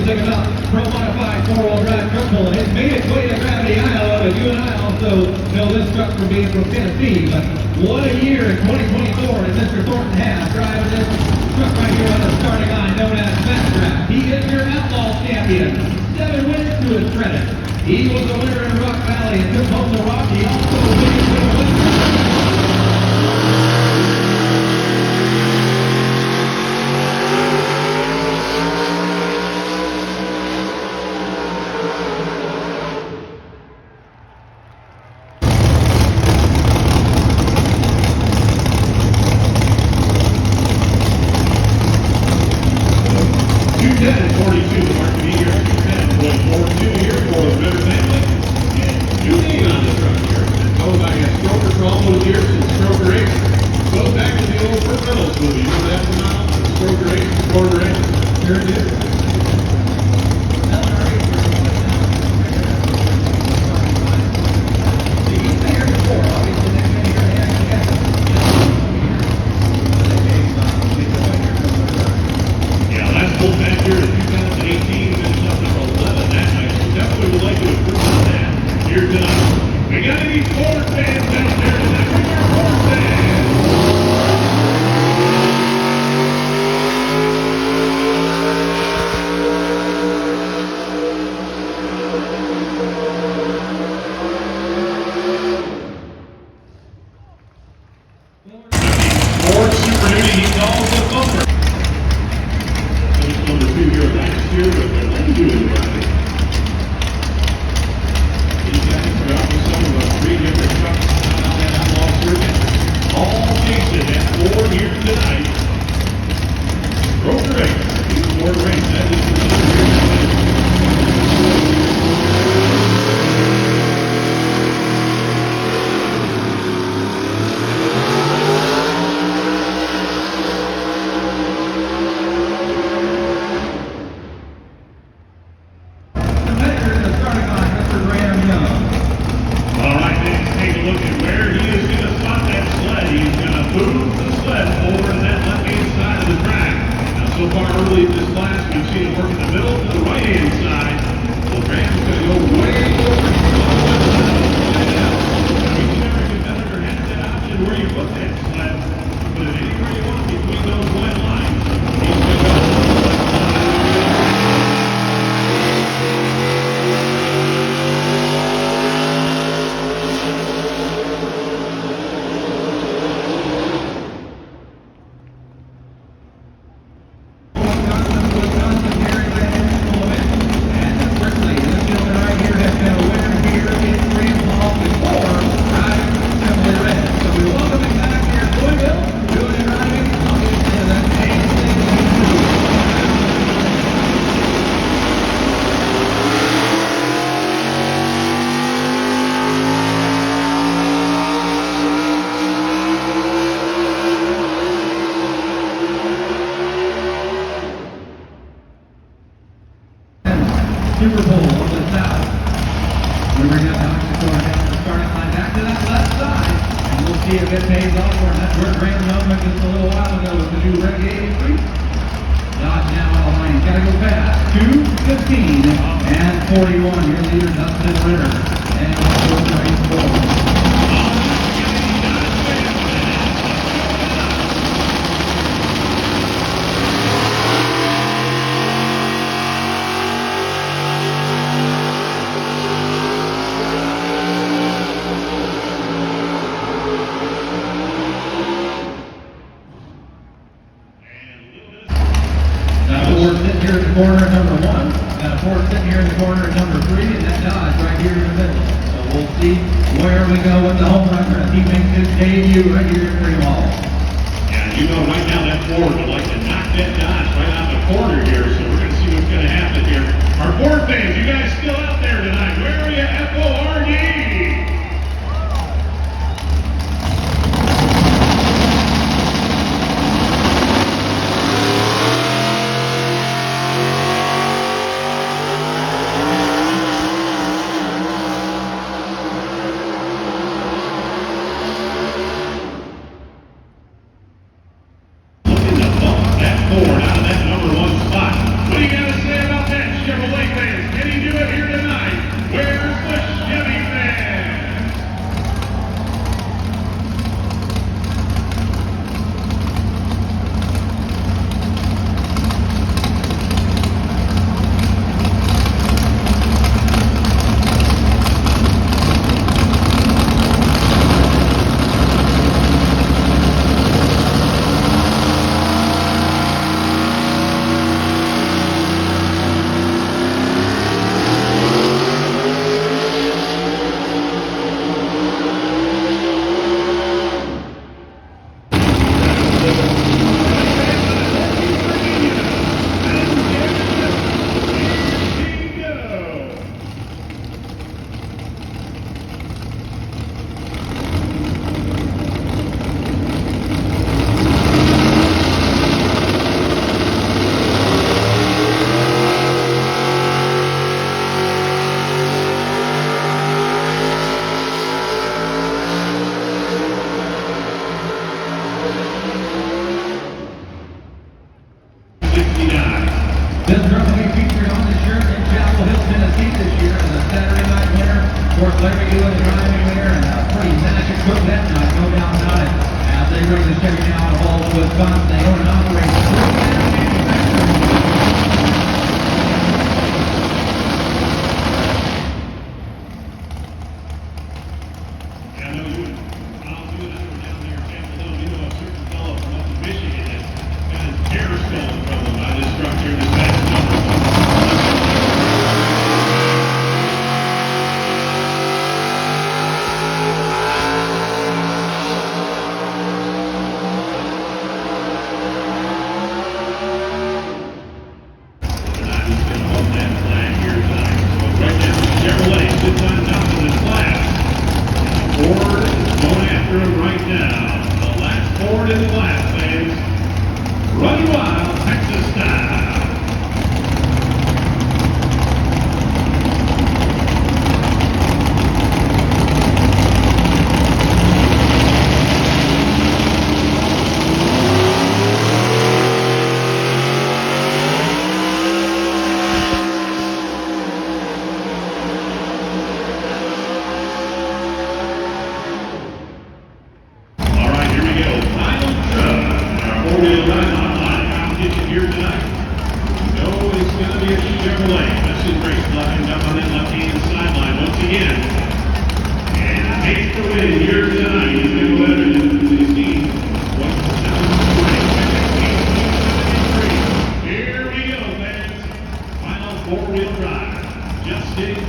take about Pro Modified 4-wheel drive truck pull. It's made its way to Gravity, Iowa, but you and I also know this truck from being from Tennessee. But what a year in 2024 that Mr. Thornton has driving this truck right here on the starting line known as Fast Track. He is your Outlaw champion. 7 wins to his credit. He was the winner in Rock Valley and took home the Rock. He also was the winner. Super Bowl on the south. We bring up Alex Secor down the starting line back to that left side. And we'll see if it pays off for him. That's where Graham Melvin just a little while ago with the new Red 83. Dodge now on the line. He's got to go fast. 2:15 and 41. Your leader, Dustin Ritter. And fourth race forward. Here in the corner at number 1. Got a Ford sitting here in the corner at number 3, and that Dodge right here in the middle. So we'll see where we go with the home runner as he makes his debut right here at Greenwald. Yeah, you know right now that Ford would like to knock that Dodge right out the corner here, so we're going to see what's going to happen here. Our Ford fans, you guys still out there tonight? Where are you, F-O-R-D? Ford out of that number 1 spot. What do you got to say about that? Larry doing the driving there, and pretty magic cook that night, no doubt about it. As they bring this Chevy now to Baldwin, Wisconsin, they own and operate three manufacturing. Yeah, I know you and I'll do it up down there in Tampa. You know a certain fellow from up in Michigan that got his hair stolen from him by this truck here this past summer. Chevrolet sits on top of this class. Ford going after him right now. The last Ford in the class, fans. Running wild, Texas style. All right, here we go. Final truck. Our four-wheel drive online competition here tonight. No, it's going to be a Chevrolet. This is Grace left up on that left-hand sideline once again. And the pace to win here tonight is going to go ahead and see what's Here we go, fans. Final four-wheel drive. Just sitting